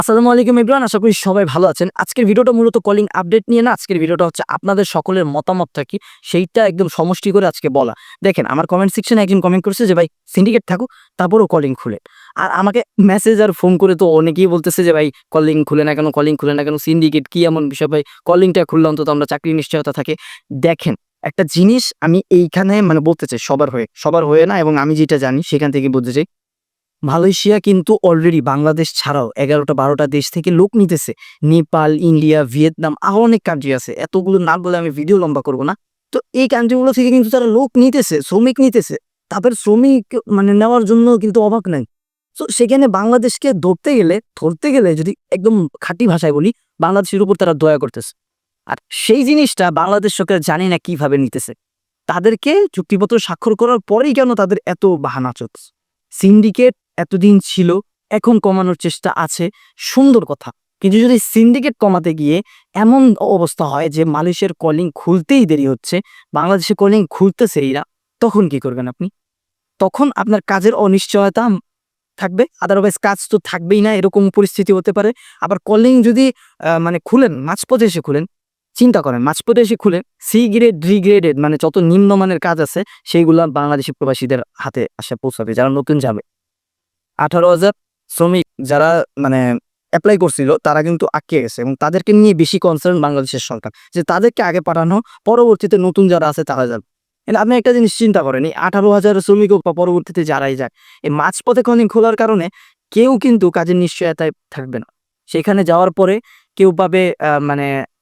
আসসালামু আলাইকুম এভরিওয়ান, আশা করি সবাই ভালো আছেন। আজকের ভিডিওটা মূলত কলিং আপডেট নিয়ে না। আজকের ভিডিওটা হচ্ছে আপনাদের সকলের মতামতটা কি সেইটা একদম সমষ্টি করে আজকে বলা। দেখেন, আমার কমেন্ট সেকশনে একজন কমেন্ট করেছে যে ভাই সিন্ডিকেট থাকুক তারপরেও কলিং খুলে। আর আমাকে মেসেজ আর ফোন করে তো অনেকেই বলতেছে যে ভাই কলিং খুলে না কেন, কলিং খুলে না কেন, সিন্ডিকেট কি এমন বিষয় ভাই, কলিংটা খুললে অন্তত আমরা চাকরির নিশ্চয়তা থাকে। দেখেন, একটা জিনিস আমি এইখানে বলতে চাই সবার হয়ে না, এবং আমি যেটা জানি সেখান থেকে বলতে চাই। মালয়েশিয়া কিন্তু অলরেডি বাংলাদেশ ছাড়াও ১১টা-১২টা দেশ থেকে লোক নিতেছে। নেপাল, ইন্ডিয়া, ভিয়েতনাম আরো অনেক কান্ট্রি আছে। এতগুলো নাম বলে আমি ভিডিও লম্বা করব না। তো এই কান্ট্রিগুলো থেকে কিন্তু তারা লোক নিতেছে, শ্রমিক নিতেছে। তাদের শ্রমিক নেওয়ার জন্য কিন্তু অবাক নাই। সো সেখানে বাংলাদেশকে ধরতে গেলে যদি একদম খাঁটি ভাষায় বলি, বাংলাদেশের উপর তারা দয়া করতেছে। আর সেই জিনিসটা বাংলাদেশ সরকার জানি না কিভাবে নিতেছে। তাদেরকে চুক্তিপত্র স্বাক্ষর করার পরেই কেন তাদের এত বাহানা চলছে? সিন্ডিকেট এতদিন ছিল, এখন কমানোর চেষ্টা আছে, সুন্দর কথা। কিন্তু যদি সিন্ডিকেট কমাতে গিয়ে এমন অবস্থা হয় যে মালয়েশিয়ার কলিং খুলতেই দেরি হচ্ছে, বাংলাদেশে কলিং খুলতেছেই না, তখন কি করবেন আপনি? তখন আপনার কাজের অনিশ্চয়তা থাকবে, আদারওয়াইজ কাজ তো থাকবেই না, এরকম পরিস্থিতি হতে পারে। আবার কলিং যদি খুলেন, মাঝপথে এসে খুলেন, চিন্তা করেন মাঝপথে এসে খুলেন, সি গ্রেড, ডি গ্রেডেড যত নিম্নমানের কাজ আছে সেইগুলা বাংলাদেশি প্রবাসীদের হাতে আসে পৌঁছাবে, যারা নতুন যাবে। ১৮,০০০ শ্রমিক যারা মানে এপ্লাই করছিল তারা কিন্তু আটকে গেছে, এবং তাদেরকে নিয়ে বেশি কনসার্ন বাংলাদেশের সরকার, যে তাদেরকে আগে পাঠানো, পরবর্তীতে নতুন যারা আছে তারা যাবে। আপনি একটা জিনিস চিন্তা করেন, এই ১৮,০০০ শ্রমিক বা পরবর্তীতে যারাই যায়, এই মাঝপথে কলিং খোলার কারণে কেউ কিন্তু কাজের নিশ্চয়তায় থাকবে না। সেখানে যাওয়ার পরে কেউ পাবে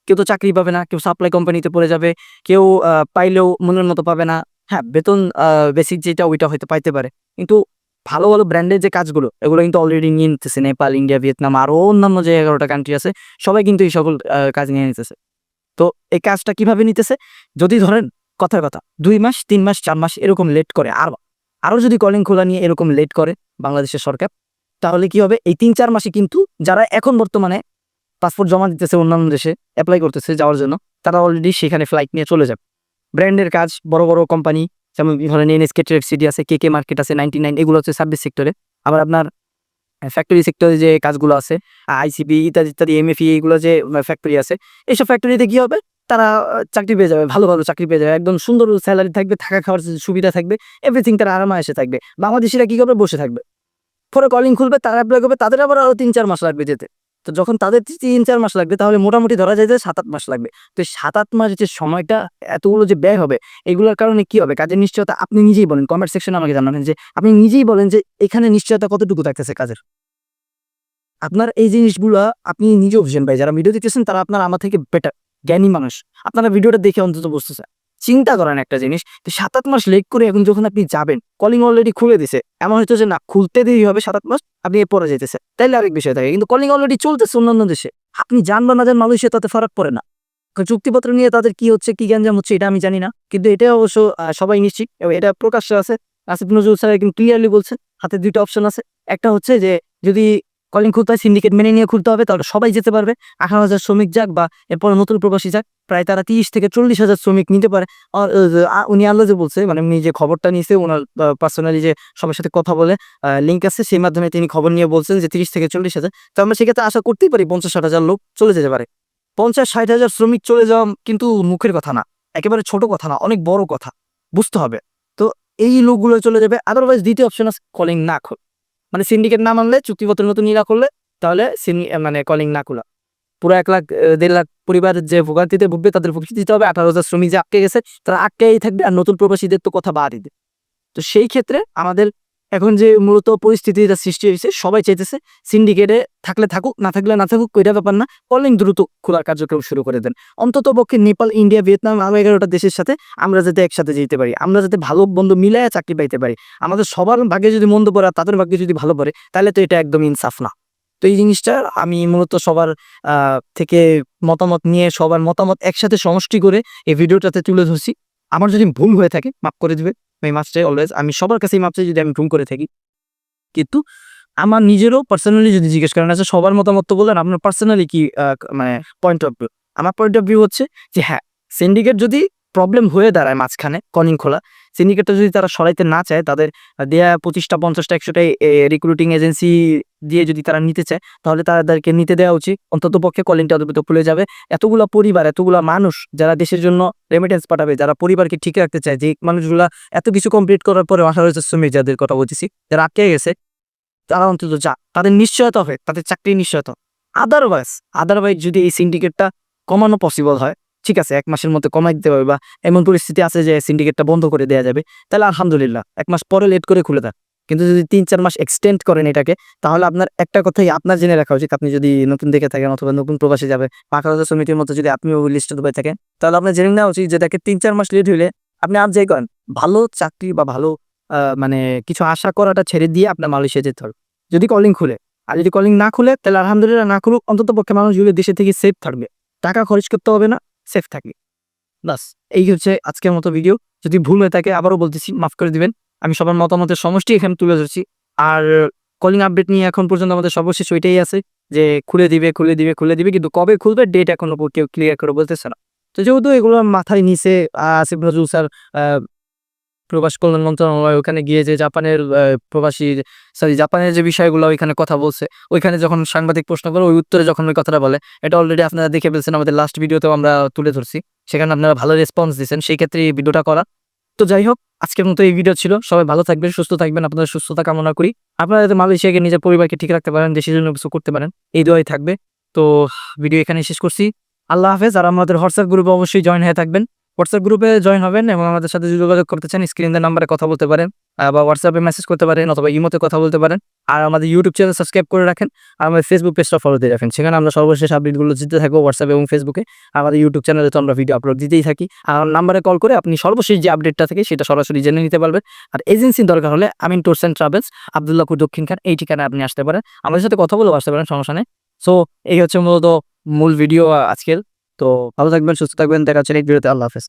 কেউ তো চাকরি পাবে না, কেউ সাপ্লাই কোম্পানিতে পড়ে যাবে, কেউ পাইলেও মনের মতো পাবে না। হ্যাঁ, বেতন বেসিক যেটা ওইটা হয়তো পাইতে পারে, কিন্তু ভালো, ভালো ব্র্যান্ডের যে কাজগুলো এগুলো কিন্তু অলরেডি নিয়ে নিতেছে। নেপাল, ইন্ডিয়া, ভিয়েতনাম আরো অন্যান্য যে ১১টা কান্ট্রি আছে, সবাই কিন্তু এই সকল কাজ নিয়ে নিতেছে। তো এই কাজটা কিভাবে নিতেছে? যদি ধরেন কথার কথা ২ মাস, ৩ মাস, ৪ মাস এরকম লেট করে, আরো যদি কলিং খোলা নিয়ে এরকম লেট করে বাংলাদেশের সরকার, তাহলে কি হবে? এই ৩-৪ মাসে কিন্তু যারা এখন বর্তমানে পাসপোর্ট জমা দিতেছে, অন্যান্য দেশে এপ্লাই করতেছে যাওয়ার জন্য, তারা অলরেডি সেখানে ফ্লাইট নিয়ে চলে যাবে। ব্র্যান্ডের কাজ, বড়, বড় কোম্পানি যেমন ধরেন এনএসকে ট্রেড সিটি আছে, কেকে মার্কেট আছে, 99 এগুলো হচ্ছে সার্ভিস সেক্টরে। আবার আপনার ফ্যাক্টরি সেক্টরে যে কাজগুলো আছে, আইসিবি ইত্যাদি, ইত্যাদি, এমএফই এগুলো যে ফ্যাক্টরি আছে, এইসব ফ্যাক্টরিতে কি হবে? তারা চাকরি পেয়ে যাবে, ভালো, ভালো চাকরি পেয়ে যাবে। একদম সুন্দর সেলারি থাকবে, থাকা খাওয়ার সুবিধা থাকবে, এভরিথিং তারা আরাম-আয়েশে থাকবে। বাংলাদেশিরা কি করবে? বসে থাকবে। পরে কলিং খুলবে, তারা এপ্লাই করবে, তাদের আবার আরো ৩-৪ মাস লাগবে যেতে। তো যখন তাদের ৩-৪ মাস লাগবে, তাহলে মোটামুটি ধরা যায় যে ৭-৮ মাস লাগবে। তো এই ৭-৮ মাস যে সময়টা এতগুলো যে ব্যয় হবে, এগুলোর কারণে কি হবে? কাজের নিশ্চয়তা আপনি নিজেই বলেন, কমেন্ট সেকশনে আমাকে জানাবেন যে আপনি নিজেই বলেন যে এখানে নিশ্চয়তা কতটুকু থাকতেছে কাজের? আপনার এই জিনিসগুলা আপনি নিজেও বুঝেন ভাই, যারা ভিডিও দেখতেছেন তারা আমার থেকে বেটার, জ্ঞানী মানুষ। আপনারা ভিডিওটা দেখে অন্তত বুঝতেছেন। চিন্তা করেন একটা জিনিস, যে ৭-৮ মাস লেট করে এখন যখন আপনি যাবেন, কলিং অলরেডি খুলে দিছে। এমন হচ্ছে যে না, খুলতে দেরি হবে ৭-৮ মাস, আপনি এরপরে যাইতেছে। তাইলে আরেক বিষয় থাকে। কিন্তু কলিং অলরেডি চলতেছে অন্যান্য দেশে। আপনি যান বা না যান, মালয়েশিয়া তাতে ফারাক পড়ে না। কারণ চুক্তিপত্র নিয়ে তাদের কি হচ্ছে, কি গ্যাঞ্জাম হচ্ছে এটা আমি জানি না। কিন্তু এটা অবশ্য সবাই নিশ্চিত, এবং এটা প্রকাশ্যে আছে। আসিফ নজরুল স্যার একদম ক্লিয়ারলি বলছেন, হাতে ২ টা অপশন আছে। একটা হচ্ছে যে যদি কলিং খুলতে হয় সিন্ডিকেট মেনে নিয়ে খুলতে হবে, তাহলে সবাই যেতে পারবে। ১৮,০০০ শ্রমিক যাক বা এরপরে নতুন প্রবাসী যাক, প্রায় তারা ৩০,000-৪০,000 শ্রমিক নিতে পারে। উনি আল্লাহ যে বলছে, উনি যে খবরটা নিয়েছে ওনার পার্সোনালি যে সবার সাথে কথা বলে লিঙ্ক আছে, সেই মাধ্যমে তিনি খবর নিয়ে বলছেন যে ৩০,000-৪০,000। তো আমরা সেক্ষেত্রে আশা করতেই পারি ৫০-৬০,000 লোক চলে যেতে পারে। ৫০-৬০,000 শ্রমিক চলে যাওয়া কিন্তু মুখের কথা না, একেবারে ছোট কথা না, অনেক বড় কথা। বুঝতে হবে। তো এই লোকগুলো চলে যাবে। আদারওয়াইজ ২য় অপশন আছে কলিং না খোলা। সিন্ডিকেট না মানলে, চুক্তিপত্র নতুন না করলে, তাহলে কলিং না খোলা। পুরো ১ লাখ ১.৫ লাখ পরিবারের যে ভোগান্তিতে ভুগবে তাদের ভুগতে দিতে হবে। ১৮,০০০ শ্রমিক যে আটকে গেছে তারা আটকেই থাকবে, আর নতুন প্রবাসীদের তো কথা বাদই দেয়। তো সেই ক্ষেত্রে আমাদের এখন যে মূলত পরিস্থিতিটা সৃষ্টি হয়েছে, সবাই চাইতেছে সিন্ডিকেটে থাকলে থাকুক, না থাকলে না থাকুক, কইরা ব্যাপার না, কলিং দ্রুত খোলার কার্যক্রম শুরু করে দেন। অন্ততপক্ষে নেপাল, ইন্ডিয়া, ভিয়েতনাম আরো ১১টা দেশের সাথে আমরা যাতে একসাথে যেতে পারি, আমরা যাতে ভালো মন্দ মিলাইয়া চাকরি পাইতে পারি। আমাদের সবার ভাগ্যে যদি মন্দ পড়ে আর তাদের ভাগ্যে যদি ভালো পড়ে, তাহলে তো এটা একদম ইনসাফ না। তো এই জিনিসটা আমি মূলত সবার থেকে মতামত নিয়ে, সবার মতামত একসাথে সমষ্টি করে এই ভিডিওটাতে তুলে ধরছি। আমার যদি ভুল হয়ে থাকে মাফ করে দিবে। আমি মাফ চাই অলওয়েজ। আমি সবার কাছেই মাফ চাই যদি আমি ভুল করে থাকি। কিন্তু আমার নিজেরও পার্সোনালি যদি জিজ্ঞেস করেন, আচ্ছা সবার মতামত তো বললেন, আপনার পার্সোনালি কি পয়েন্ট অফ ভিউ? আমার পয়েন্ট অফ ভিউ হচ্ছে যে হ্যাঁ, সিন্ডিকেট যদি প্রবলেম হয়ে দাঁড়ায় মাঝখানে কলিং খোলা, সিন্ডিকেটটা যদি তারা সরাইতে না চায়, তাদের দেয়া 25টা 50টা 100টা রিক্রুটিং এজেন্সি দিয়ে যদি তারা নিতে চায়, তাহলে তাদেরকে নিতে দেওয়া উচিত। অন্তত পক্ষে কলিংটা অন্তত খুলে যাবে। এতগুলা পরিবার, এতগুলা মানুষ যারা দেশের জন্য রেমিটেন্স পাঠাবে, যারা পরিবারকে ঠিক রাখতে চায়, যে মানুষগুলা এত কিছু কমপ্লিট করার পরে আশা রয়েছে, শ্রমিক যাদের কথা বলতেছি, যারা আটকে গেছে, তারা অন্তত তাদের নিশ্চয়তা হবে, তাদের চাকরির নিশ্চয়তা। আদারওয়াইজ যদি এই সিন্ডিকেটটা কমানো পসিবল হয়, ঠিক আছে, 1 মাসের মধ্যে কমাই দিতে হবে, বা এমন পরিস্থিতি আছে যে সিন্ডিকেটটা বন্ধ করে দেওয়া যাবে, তাহলে আলহামদুলিল্লাহ 1 মাস পরে লেট করে খুলে দেন। কিন্তু যদি 3-4 মাস এক্সটেন্ড করেন এটাকে, তাহলে আপনার একটা কথাই আপনার জেনে রাখা উচিত, আপনি যদি নতুন দেখে থাকেন অথবা নতুন প্রবাসী যাবে, 5,000 সমিতির মতো যদি আপনিও লিস্টে ডুবে থাকেন, তাহলে আপনার জেনে নেওয়া উচিত যে তাকে 3-4 মাস লেট হইলে আপনি আর যাই করেন, ভালো চাকরি বা ভালো মানে কিছু আশা করাটা ছেড়ে দিয়ে আপনার মালয়েশিয়া যেতে হবে, যদি কলিং খুলে। আর যদি কলিং না খুলে, তাহলে আলহামদুলিল্লাহ না খুলুক, অন্তত পক্ষে মানুষগুলো দেশে থেকে সেফ থাকবে, টাকা খরচ করতে হবে না, সেফ থাকবে। বাস, এই হচ্ছে আজকের মতো ভিডিও। যদি ভুল হয়ে থাকে আবারও বলতেছি, মাফ করে দিবেন। আমি সবার মতামতের সমষ্টি এখানে তুলে ধরছি। আর কলিং আপডেট নিয়ে এখন পর্যন্ত আমাদের সর্বশেষ ওইটাই আছে যে খুলে দিবে, কিন্তু কবে খুলবে ডেট এখনো কেউ ক্লিয়ার করে বলতেছে না। তো যেহেতু এগুলো মাথায় নিচে আসিফ নজরুল স্যার প্রবাস কল্যাণ মন্ত্রণালয়, ওখানে গিয়ে যে জাপানের যে বিষয়গুলো ওইখানে কথা বলছে, ওইখানে যখন সাংবাদিক প্রশ্ন করে ওই উত্তরে যখন ওই কথাটা বলে, এটা অলরেডি আপনারা দেখে ফেলছেন, আমাদের লাস্ট ভিডিওতেও আমরা তুলে ধরছি, সেখানে আপনারা ভালো রেসপন্স দিচ্ছেন, সেই ক্ষেত্রে এই ভিডিওটা করা। তো যাই হোক, আজকের মতো এই ভিডিও ছিল। সবাই ভালো থাকবেন, সুস্থ থাকবেন, আপনাদের সুস্থতা কামনা করি। আপনারা যাতে মালয়েশিয়াকে নিজের পরিবারকে ঠিক রাখতে পারেন, দেশের জন্য কিছু করতে পারেন, এই দোয়াই থাকবে। তো ভিডিও এখানে শেষ করছি। আল্লাহ হাফেজ। আর আমাদের হোয়াটসঅ্যাপ গ্রুপে অবশ্যই জয়েন হয়ে থাকবেন। হোয়াটসঅ্যাপ গ্রুপে জয়েন হবেন এবং আমাদের সাথে যোগাযোগ করতে চান, স্ক্রিনের নাম্বারে কথা বলতে পারেন, বা হোয়াটসঅ্যাপে মেসেজ করতে পারেন অথবা ইমোতে কথা বলতে পারেন। আর আমাদের ইউটিউব চ্যানেল সাবস্ক্রাইব করে রাখেন, আর আমাদের ফেসবুক পেজটা ফলো দিয়ে রাখেন, সেখানে আমরা সর্বশেষ আপডেটগুলো দিতে থাকবো হোয়াটসঅ্যাপ এবং ফেসবুকে। আমাদের ইউটিউব চ্যানেলে তো আমরা ভিডিও আপলোড দিতেই থাকি। আর নাম্বারে কল করে আপনি সর্বশেষ যে আপডেটটা থাকে সেটা সরাসরি জেনে নিতে পারবেন। আর এজেন্সির দরকার হলে আমিন ট্যুরস অ্যান্ড ট্রাভেলস, আব্দুল্লাহপুর দক্ষিণ খান, এই ঠিকানায় আপনি আসতে পারেন, আমাদের সাথে কথা বলেও আসতে পারেন, সমস্যা নেই। সো এই হচ্ছে মূলত মূল ভিডিও আজকের। তো ভালো থাকবেন, সুস্থ থাকবেন, দেখা হচ্ছে নেক্সট ভিডিওতে। আল্লাহ হাফেজ।